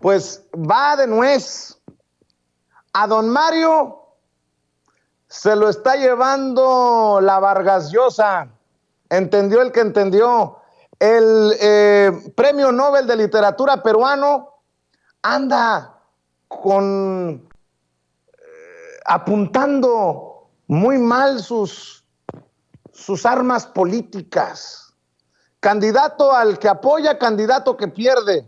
pues va de nuez. A don Mario se lo está llevando la Vargas Llosa. Entendió el que entendió. El Premio Nobel de Literatura peruano anda apuntando muy mal sus armas políticas. Candidato al que apoya, candidato que pierde.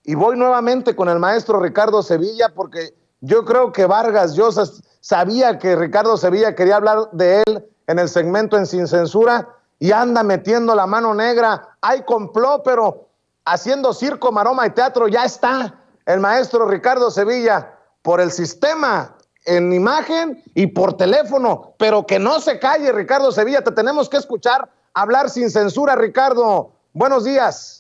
Y voy nuevamente con el maestro Ricardo Sevilla, porque yo creo que Vargas Llosa sabía que Ricardo Sevilla quería hablar de él en el segmento en Sin Censura y anda metiendo la mano negra. Hay complot, pero haciendo circo, maroma y teatro ya está el maestro Ricardo Sevilla por el sistema en imagen y por teléfono, pero que no se calle, Ricardo Sevilla, te tenemos que escuchar hablar sin censura, Ricardo. Buenos días.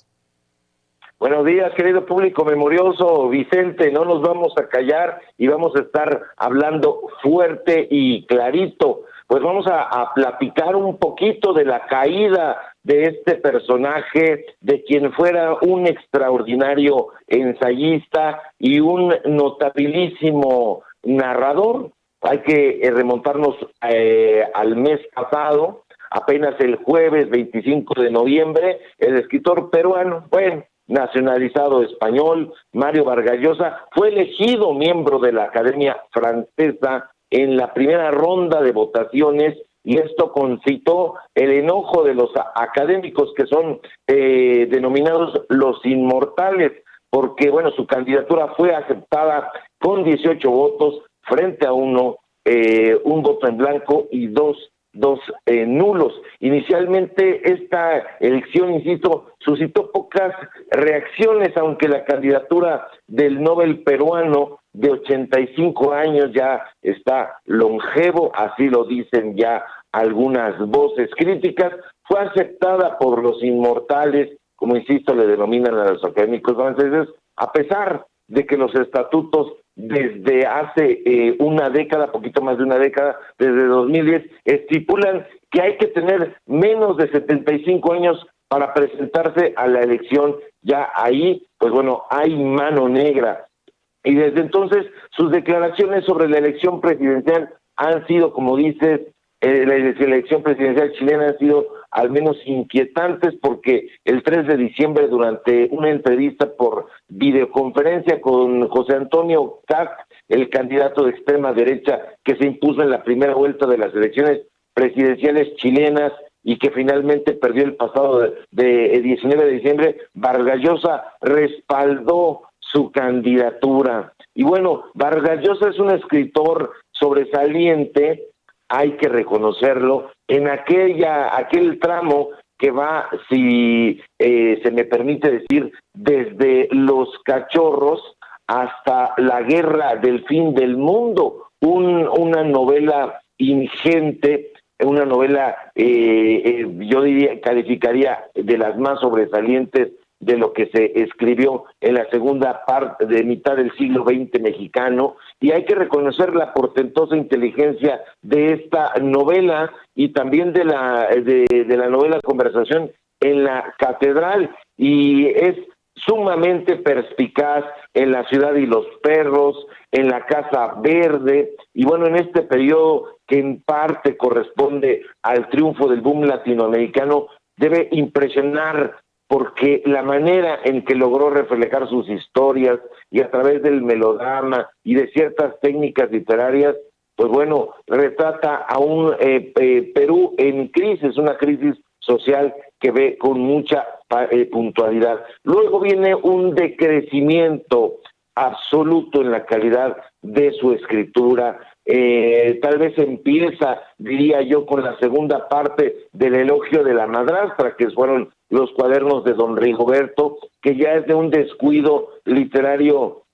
Buenos días, querido público memorioso. Vicente, no nos vamos a callar y vamos a estar hablando fuerte y clarito. Pues vamos a platicar un poquito de la caída de este personaje, de quien fuera un extraordinario ensayista y un notabilísimo narrador. Hay que remontarnos al mes pasado, apenas el jueves 25 de noviembre, el escritor peruano, nacionalizado español, Mario Vargas Llosa, fue elegido miembro de la Academia Francesa en la primera ronda de votaciones, y esto concitó el enojo de los académicos que son denominados los inmortales, porque su candidatura fue aceptada con 18 votos frente a un voto en blanco y dos nulos. Inicialmente esta elección, insisto, suscitó pocas reacciones, aunque la candidatura del Nobel peruano de 85 años ya está longevo, así lo dicen ya algunas voces críticas, fue aceptada por los inmortales, como insisto le denominan a los académicos franceses, a pesar de que los estatutos desde hace una década, poquito más de una década, desde 2010, estipulan que hay que tener menos de 75 años para presentarse a la elección. Ya ahí, hay mano negra. Y desde entonces, sus declaraciones sobre la elección presidencial han sido, como dices, la elección presidencial chilena han sido al menos inquietantes, porque el 3 de diciembre, durante una entrevista por videoconferencia con José Antonio Kast, el candidato de extrema derecha que se impuso en la primera vuelta de las elecciones presidenciales chilenas y que finalmente perdió el pasado de 19 de diciembre, Vargas Llosa respaldó su candidatura. Y Vargas Llosa es un escritor sobresaliente, hay que reconocerlo, en aquel tramo que va, si se me permite decir, desde Los Cachorros hasta La Guerra del Fin del Mundo, una novela ingente, una novela, yo calificaría de las más sobresalientes de lo que se escribió en la segunda parte de mitad del siglo XX mexicano, y hay que reconocer la portentosa inteligencia de esta novela y también de la novela Conversación en la Catedral, y es sumamente perspicaz en La Ciudad y los Perros, en La Casa Verde, y en este periodo que en parte corresponde al triunfo del boom latinoamericano, debe impresionar, porque la manera en que logró reflejar sus historias y a través del melodrama y de ciertas técnicas literarias, retrata a un Perú en crisis, una crisis social que ve con mucha puntualidad. Luego viene un decrecimiento absoluto en la calidad de su escritura. Tal vez empieza, diría yo, con la segunda parte del Elogio de la Madrastra, que fueron los cuadernos de don Rigoberto, que ya es de un descuido literario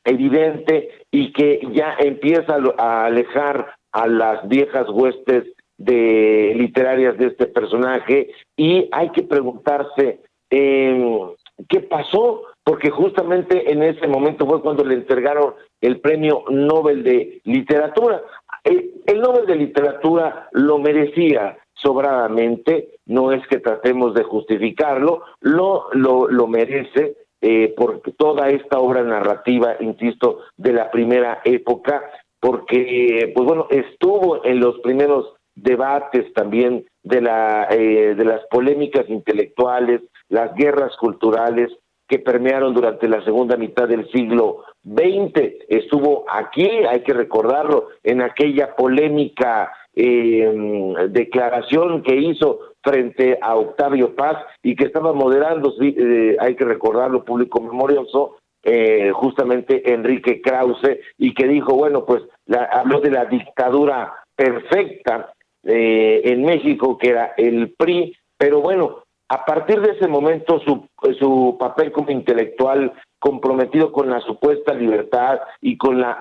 evidente y que ya empieza a alejar a las viejas huestes literarias de este personaje, y hay que preguntarse qué pasó, porque justamente en ese momento fue cuando le entregaron el Premio Nobel de Literatura. El Nobel de Literatura lo merecía sobradamente, no es que tratemos de justificarlo, lo merece, por toda esta obra narrativa, insisto, de la primera época, porque, pues bueno, estuvo en los primeros debates también de las polémicas intelectuales, las guerras culturales que permearon durante la segunda mitad del siglo XX. Estuvo aquí, hay que recordarlo, en aquella polémica declaración que hizo frente a Octavio Paz y que estaba moderando, hay que recordarlo, público memorioso, justamente Enrique Krause, y que dijo, bueno, pues habló de la dictadura perfecta en México, que era el PRI, pero bueno, a partir de ese momento su papel como intelectual comprometido con la supuesta libertad y con la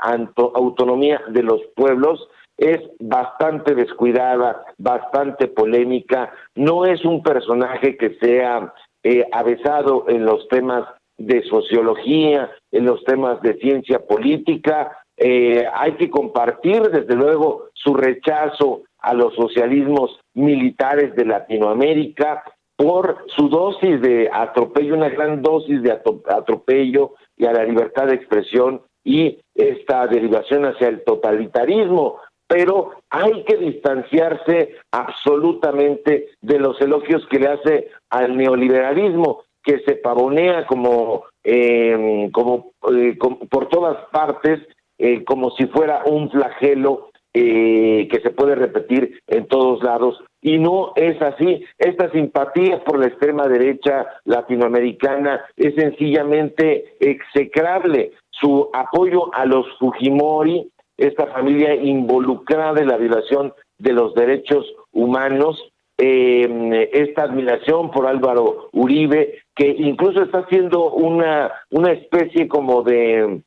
autonomía de los pueblos es bastante descuidada, bastante polémica. No es un personaje que sea avesado en los temas de sociología, en los temas de ciencia política. Hay que compartir desde luego su rechazo a los socialismos militares de Latinoamérica por su dosis de atropello, una gran dosis de atropello y a la libertad de expresión y esta derivación hacia el totalitarismo, pero hay que distanciarse absolutamente de los elogios que le hace al neoliberalismo, que se pavonea como por todas partes, como si fuera un flagelo que se puede repetir en todos lados, y no es así. Esta simpatía por la extrema derecha latinoamericana es sencillamente execrable. Su apoyo a los Fujimori, esta familia involucrada en la violación de los derechos humanos, esta admiración por Álvaro Uribe, que incluso está haciendo una especie como de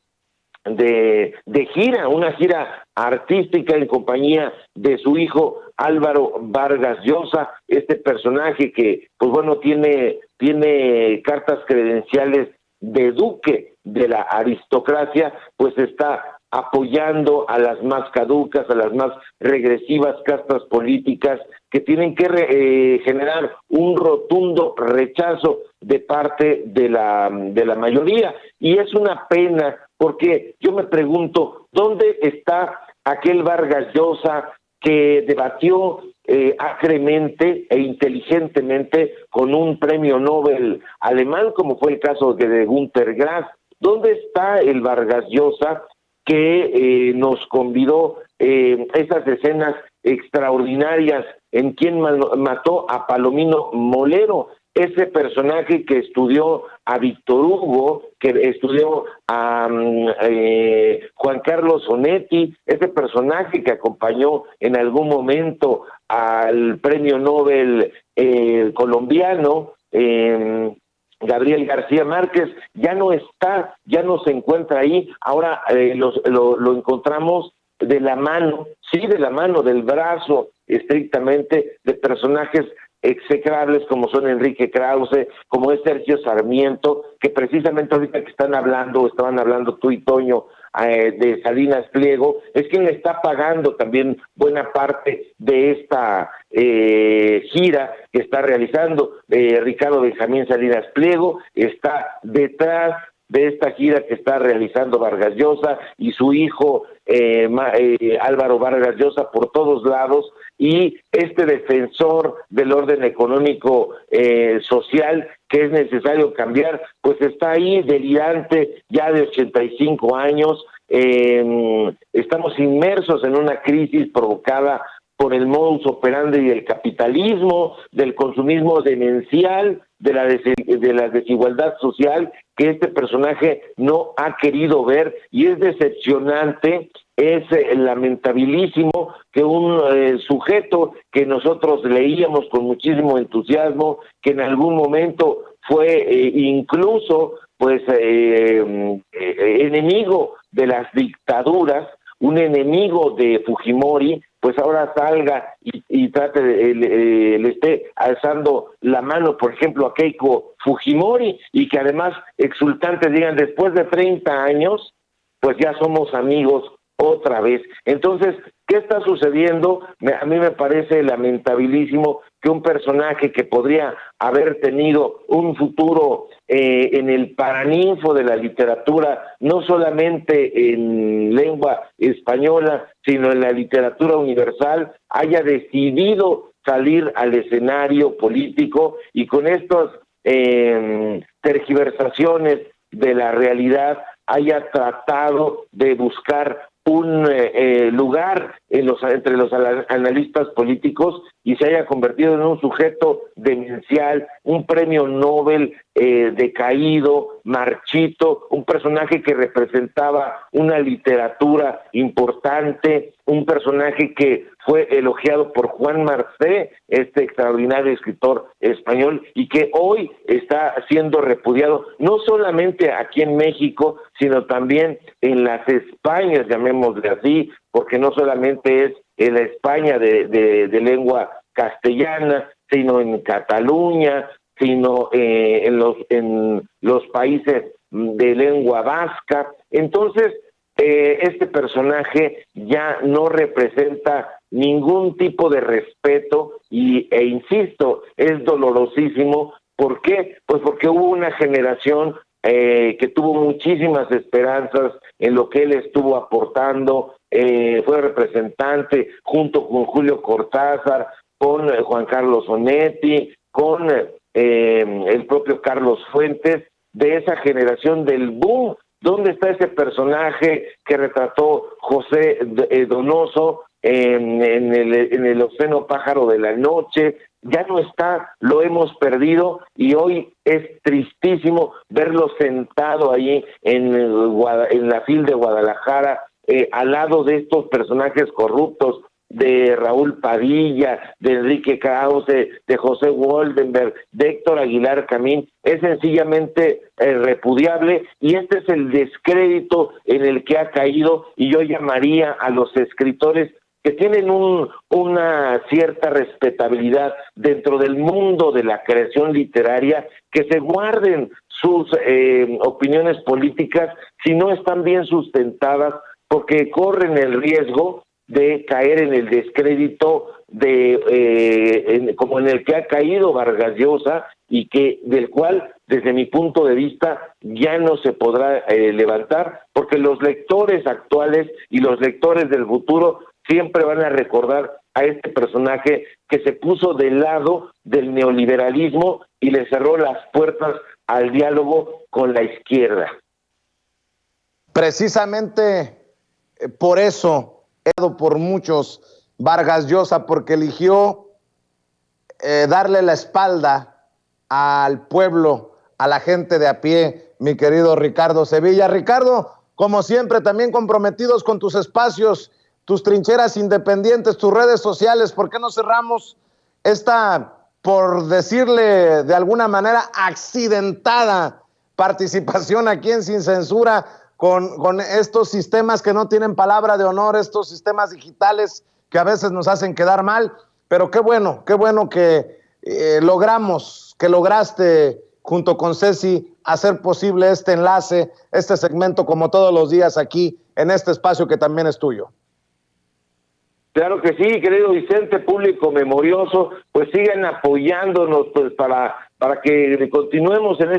gira, una gira artística en compañía de su hijo Álvaro Vargas Llosa, este personaje que, pues bueno, tiene cartas credenciales de duque de la aristocracia, pues está apoyando a las más caducas, a las más regresivas castas políticas que tienen que generar un rotundo rechazo de parte de la mayoría. Y es una pena, porque yo me pregunto, ¿dónde está aquel Vargas Llosa que debatió acremente e inteligentemente con un premio Nobel alemán, como fue el caso de Günter Grass? ¿Dónde está el Vargas Llosa que nos convidó esas escenas extraordinarias en Quien mató a Palomino Molero? Ese personaje que estudió a Víctor Hugo, que estudió a Juan Carlos Onetti, ese personaje que acompañó en algún momento al premio Nobel colombiano, Gabriel García Márquez, ya no está, ya no se encuentra ahí. Ahora lo encontramos de la mano, sí, de la mano, del brazo, estrictamente, de personajes execrables como son Enrique Krause, como es Sergio Sarmiento, que precisamente ahorita que estaban hablando tú y Toño de Salinas Pliego, es quien le está pagando también buena parte de esta gira que está realizando. Ricardo Benjamín Salinas Pliego está detrás de esta gira que está realizando Vargas Llosa y su hijo Álvaro Vargas Llosa por todos lados, y este defensor del orden económico social que es necesario cambiar, pues está ahí delirante, ya de 85 años. Estamos inmersos en una crisis provocada por el modus operandi del capitalismo, del consumismo demencial, de la desigualdad social que este personaje no ha querido ver, y es decepcionante, es lamentabilísimo que un sujeto que nosotros leíamos con muchísimo entusiasmo, que en algún momento fue incluso pues enemigo de las dictaduras, un enemigo de Fujimori, pues ahora salga y trate le esté alzando la mano, por ejemplo, a Keiko Fujimori, y que además exultantes digan, después de 30 años, pues ya somos amigos otra vez. Entonces, ¿Qué está sucediendo? A mí me parece lamentabilísimo que un personaje que podría haber tenido un futuro en el paraninfo de la literatura, no solamente en lengua española, sino en la literatura universal, haya decidido salir al escenario político y con estas tergiversaciones de la realidad haya tratado de buscar un lugar entre los analistas políticos y se haya convertido en un sujeto demencial, un premio Nobel decaído, marchito, un personaje que representaba una literatura importante, un personaje que fue elogiado por Juan Marcé, este extraordinario escritor español, y que hoy está siendo repudiado, no solamente aquí en México, sino también en las Españas, llamémosle así, porque no solamente es en la España de lengua castellana, sino en Cataluña, sino en los países de lengua vasca. Entonces, este personaje ya no representa ningún tipo de respeto e insisto, es dolorosísimo. ¿Por qué? Pues porque hubo una generación que tuvo muchísimas esperanzas en lo que él estuvo aportando, fue representante junto con Julio Cortázar, con Juan Carlos Onetti, con el propio Carlos Fuentes, de esa generación del boom. ¿Dónde está ese personaje que retrató José Donoso en el obsceno pájaro de la noche? Ya no está, lo hemos perdido y hoy es tristísimo verlo sentado ahí en la FIL de Guadalajara, al lado de estos personajes corruptos, de Raúl Padilla, de Enrique Krause, de José Woldenberg, de Héctor Aguilar Camín. Es sencillamente repudiable y este es el descrédito en el que ha caído, y yo llamaría a los escritores que tienen una cierta respetabilidad dentro del mundo de la creación literaria, que se guarden sus opiniones políticas si no están bien sustentadas, porque corren el riesgo de caer en el descrédito como en el que ha caído Vargas Llosa, y del cual, desde mi punto de vista, ya no se podrá levantar, porque los lectores actuales y los lectores del futuro siempre van a recordar a este personaje que se puso del lado del neoliberalismo y le cerró las puertas al diálogo con la izquierda. Precisamente por eso, por muchos Vargas Llosa, porque eligió darle la espalda al pueblo, a la gente de a pie, mi querido Ricardo Sevilla. Ricardo, como siempre, también comprometidos con tus espacios, tus trincheras independientes, tus redes sociales. ¿Por qué no cerramos esta, por decirle de alguna manera, accidentada participación aquí en Sin Censura con estos sistemas que no tienen palabra de honor, estos sistemas digitales que a veces nos hacen quedar mal? Pero qué bueno que lograste junto con Ceci hacer posible este enlace, este segmento, como todos los días aquí en este espacio que también es tuyo. Claro que sí, querido Vicente, público memorioso, pues sigan apoyándonos pues para que continuemos en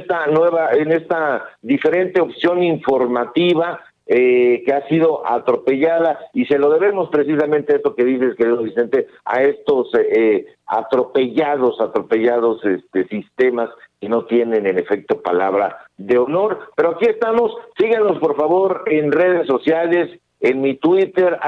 esta diferente opción informativa que ha sido atropellada, y se lo debemos precisamente esto que dices, querido Vicente, a estos atropellados sistemas que no tienen en efecto palabra de honor. Pero aquí estamos, síganos por favor en redes sociales, en mi Twitter,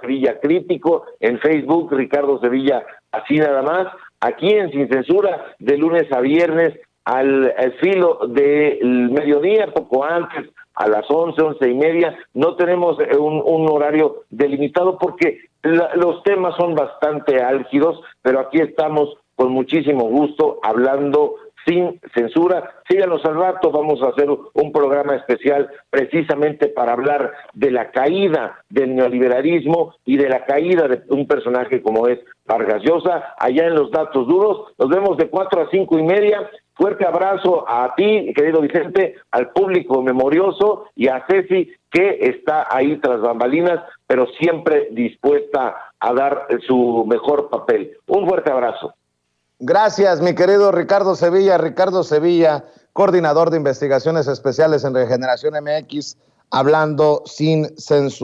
@SevillaCrítico, en Facebook, Ricardo Sevilla, así nada más, aquí en Sin Censura, de lunes a viernes, al filo del mediodía, poco antes, a las 11:30, no tenemos un horario delimitado porque los temas son bastante álgidos, pero aquí estamos con muchísimo gusto hablando sin censura. Síganos al rato, vamos a hacer un programa especial precisamente para hablar de la caída del neoliberalismo y de la caída de un personaje como es Vargas Llosa, allá en los datos duros. Nos vemos de 4 a 5:30. Fuerte abrazo a ti, querido Vicente, al público memorioso y a Ceci, que está ahí tras bambalinas, pero siempre dispuesta a dar su mejor papel. Un fuerte abrazo. Gracias, mi querido Ricardo Sevilla, coordinador de investigaciones especiales en Regeneración MX, hablando sin censura.